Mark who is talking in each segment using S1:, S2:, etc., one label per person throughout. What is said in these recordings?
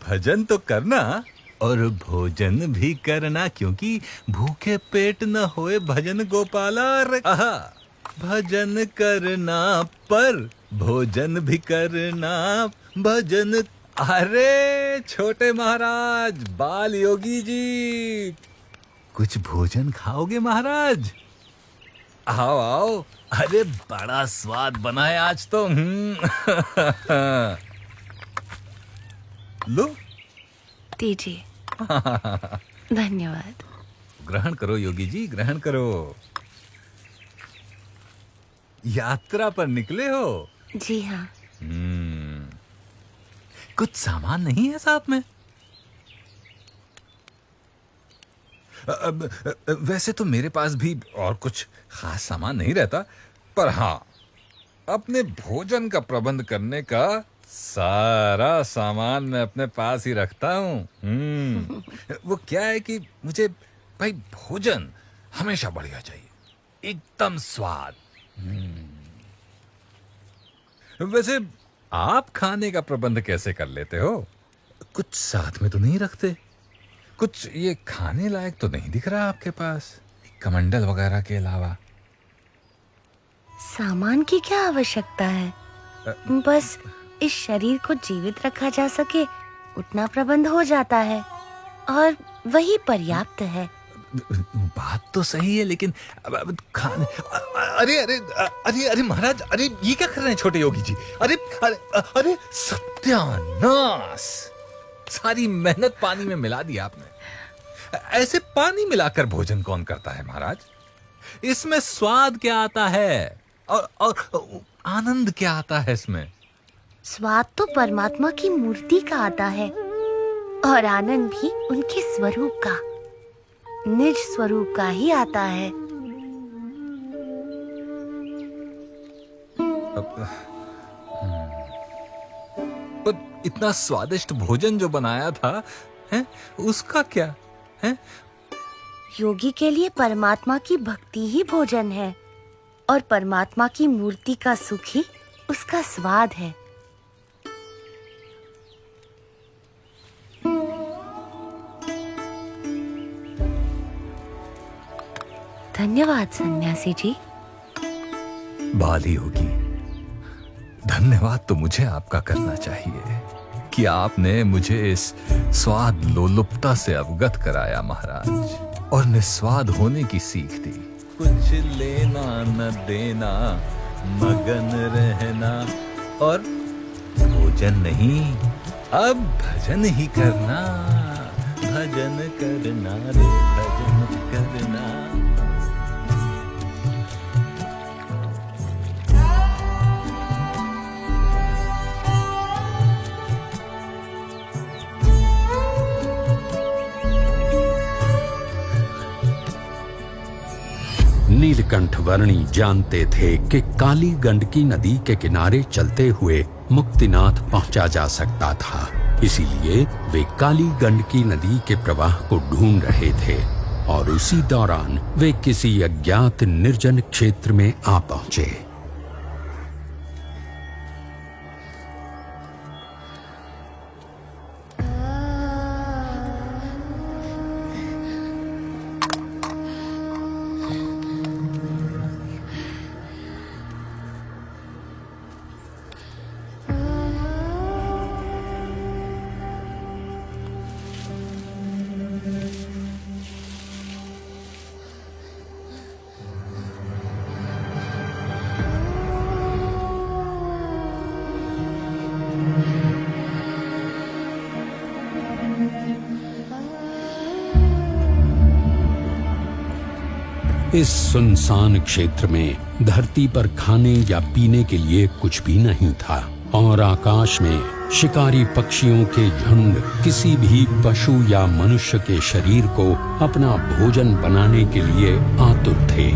S1: भजन तो करना और भोजन भी करना, क्योंकि भूखे पेट न होए भजन गोपाला। आहा, भजन करना पर भोजन भी करना, भजन। अरे छोटे महाराज, बाल योगी जी, कुछ भोजन खाओगे महाराज? आओ आओ। अरे बड़ा स्वाद बना है आज तो। लो,
S2: दीजिए। धन्यवाद।
S1: ग्रहण करो योगी जी, ग्रहण करो। यात्रा पर निकले हो?
S2: जी हाँ।
S1: कुछ सामान नहीं है साथ में? वैसे तो मेरे पास भी और कुछ खास सामान नहीं रहता, पर हाँ, अपने भोजन का प्रबंध करने का सारा सामान मैं अपने पास ही रखता हूँ। वो क्या है कि मुझे भाई भोजन हमेशा बढ़िया चाहिए, एकदम स्वाद। वैसे आप खाने का प्रबंध कैसे कर लेते हो? कुछ साथ में तो नहीं रखते? कुछ ये खाने लायक तो नहीं दिख रहा आपके पास, कमंडल वगैरह के अलावा?
S2: सामान की क्या आवश्यकता है? बस इस शरीर को जीवित रखा जा सके उतना प्रबंध हो जाता है, और वही पर्याप्त है।
S1: बात तो सही है, लेकिन खाने। अरे अरे अरे अरे महाराज, अरे ये क्या कर रहे हैं छोटे योगी जी? अरे अरे अरे सत्यानाश, सारी मेहनत पानी में मिला दी आपने। ऐसे पानी मिलाकर भोजन कौन करता है महाराज? इसमें स्वाद क्या आता है और आनंद क्या आता है इसमें?
S2: स्वाद तो परमात्मा की मूर्ति का आता है, और आनंद भी उनके स्वरूप का, निज स्वरूप का ही आता है।
S1: पर इतना स्वादिष्ट भोजन जो बनाया था, हैं, उसका क्या है?
S2: योगी के लिए परमात्मा की भक्ति ही भोजन है, और परमात्मा की मूर्ति का सुख ही उसका स्वाद है। धन्यवाद सन्यासी जी।
S1: बाली होगी, धन्यवाद तो मुझे आपका करना चाहिए कि आपने मुझे इस स्वाद लोलुपता से अवगत कराया महाराज, और निस्वाद होने की सीख दी। कुछ लेना न देना, मगन रहना, और भोजन नहीं, अब भजन ही करना। भजन करना रे, भजन करना।
S3: नीलकंठ वर्णी जानते थे कि काली गंडकी नदी के किनारे चलते हुए मुक्तिनाथ पहुंचा जा सकता था, इसीलिए वे काली गंडकी नदी के प्रवाह को ढूंढ रहे थे, और उसी दौरान वे किसी अज्ञात निर्जन क्षेत्र में आ पहुंचे। इस सुनसान क्षेत्र में धरती पर खाने या पीने के लिए कुछ भी नहीं था, और आकाश में शिकारी पक्षियों के झुंड किसी भी पशु या मनुष्य के शरीर को अपना भोजन बनाने के लिए आतुर थे।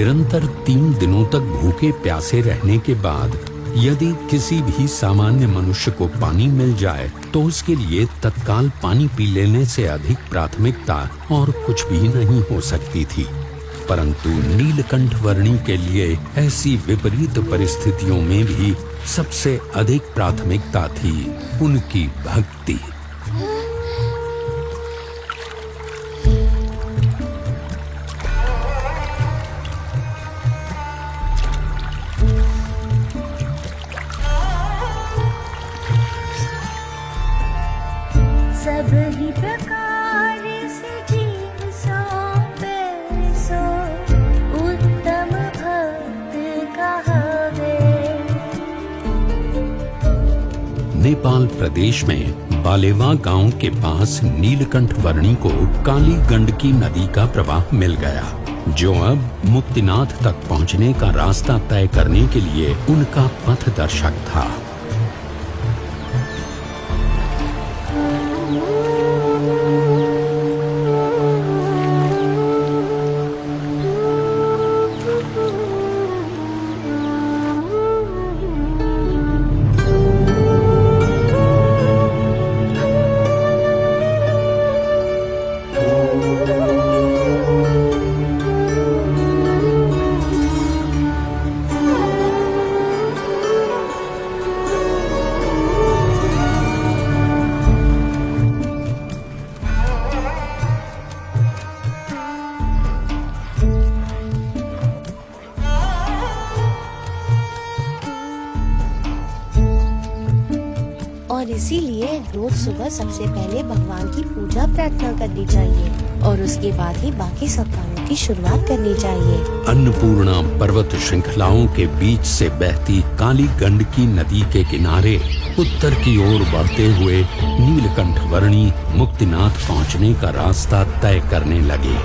S3: निरंतर 3 दिनों तक भूखे प्यासे रहने के बाद यदि किसी भी सामान्य मनुष्य को पानी मिल जाए तो उसके लिए तत्काल पानी पी लेने से अधिक प्राथमिकता और कुछ भी नहीं हो सकती थी। परंतु नीलकंठ वर्णी के लिए ऐसी विपरीत परिस्थितियों में भी सबसे अधिक प्राथमिकता थी उनकी भक्ति।
S4: सब ही प्रकार से जीव सो उत्तम भक्त कहवे।
S3: नेपाल प्रदेश में बालेवा गांव के पास नीलकंठ वर्णी को काली गंडकी नदी का प्रवाह मिल गया, जो अब मुक्तिनाथ तक पहुंचने का रास्ता तय करने के लिए उनका पथदर्शक था।
S2: और इसीलिए रोज सुबह सबसे पहले भगवान की पूजा प्रार्थना करनी चाहिए और उसके बाद ही बाकी सब कामों की शुरुआत करनी चाहिए।
S3: अन्नपूर्णा पर्वत श्रृंखलाओं के बीच से बहती काली गंडकी नदी के किनारे उत्तर की ओर बढ़ते हुए नीलकंठ वर्णी मुक्तिनाथ पहुंचने का रास्ता तय करने लगे।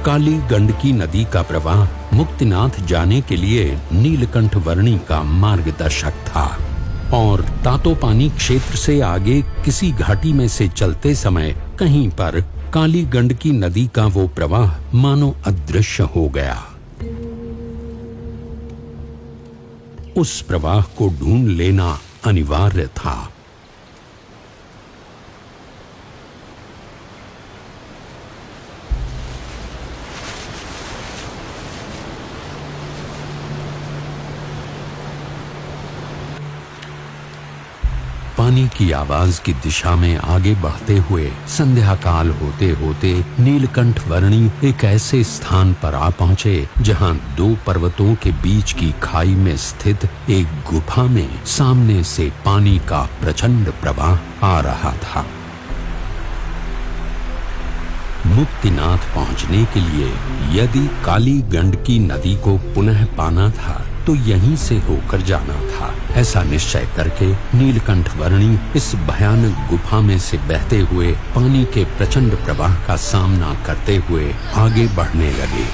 S3: काली गंडकी नदी का प्रवाह मुक्तिनाथ जाने के लिए नीलकंठ वर्णी का मार्गदर्शक था और तातोपानी क्षेत्र से आगे किसी घाटी में से चलते समय कहीं पर काली गंडकी नदी का वो प्रवाह मानो अदृश्य हो गया। उस प्रवाह को ढूंढ लेना अनिवार्य था। पानी की आवाज की दिशा में आगे बढ़ते हुए संध्या काल होते होते नीलकंठ वर्णी एक ऐसे स्थान पर आ पहुंचे जहां 2 पर्वतों के बीच की खाई में स्थित एक गुफा में सामने से पानी का प्रचंड प्रवाह आ रहा था। मुक्तिनाथ पहुंचने के लिए यदि काली गंडकी नदी को पुनः पाना था तो यहीं से होकर जाना था। ऐसा निश्चय करके नीलकंठ वर्णी इस भयानक गुफा में से बहते हुए पानी के प्रचंड प्रवाह का सामना करते हुए आगे बढ़ने लगे।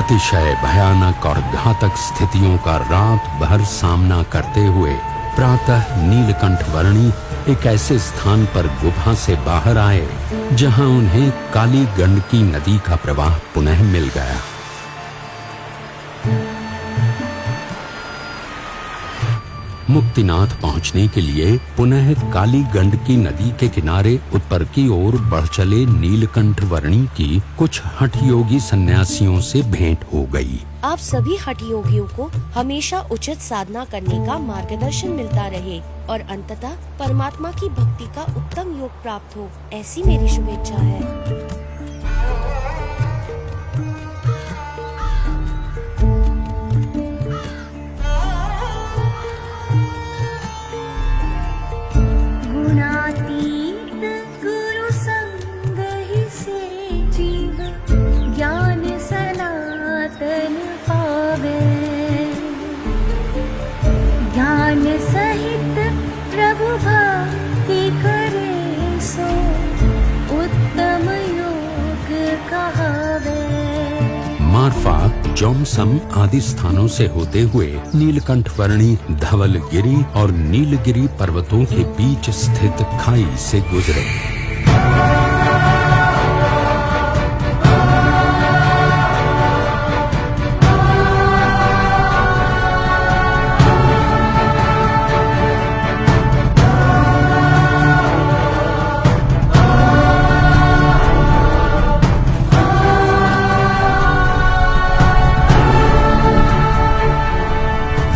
S3: अतिशय भयानक और घातक स्थितियों का रात भर सामना करते हुए प्रातः नीलकंठ वर्णी एक ऐसे स्थान पर गुफा से बाहर आए जहां उन्हें काली गंडकी नदी का प्रवाह पुनः मिल गया। मुक्तिनाथ पहुंचने के लिए पुनः काली गंडकी नदी के किनारे उत्तर की ओर बढ़ चले नीलकंठ वर्णी की कुछ हठ योगी सन्यासियों से भेंट हो गई।
S2: आप सभी हठ योगियों को हमेशा उचित साधना करने का मार्गदर्शन मिलता रहे और अंततः परमात्मा की भक्ति का उत्तम योग प्राप्त हो, ऐसी मेरी शुभेच्छा है।
S4: गुणातीत गुरु संग ही से जीव ज्ञान सनातन पावे, ज्ञान सहित प्रभु भक्ति करे सो उत्तम योग कहावे।
S3: मारफा, जोमसम आदि स्थानों से होते हुए नीलकंठ वर्णी धवलगिरी और नीलगिरी पर्वतों के बीच स्थित खाई से गुजरे।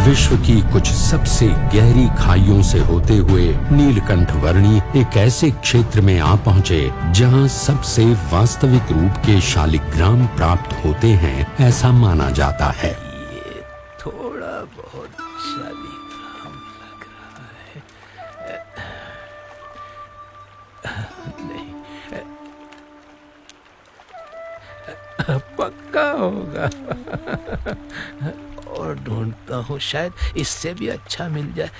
S3: विश्व की कुछ सबसे गहरी खाइयों से होते हुए नीलकंठ वर्णी एक ऐसे क्षेत्र में आ पहुंचे जहां सबसे वास्तविक रूप के शालिग्राम प्राप्त होते हैं, ऐसा माना जाता है।
S5: ये थोड़ा बहुत शालिग्राम लग रहा है। नहीं, पक्का होगा। और ढूंढता हूँ, शायद इससे भी अच्छा मिल जाए।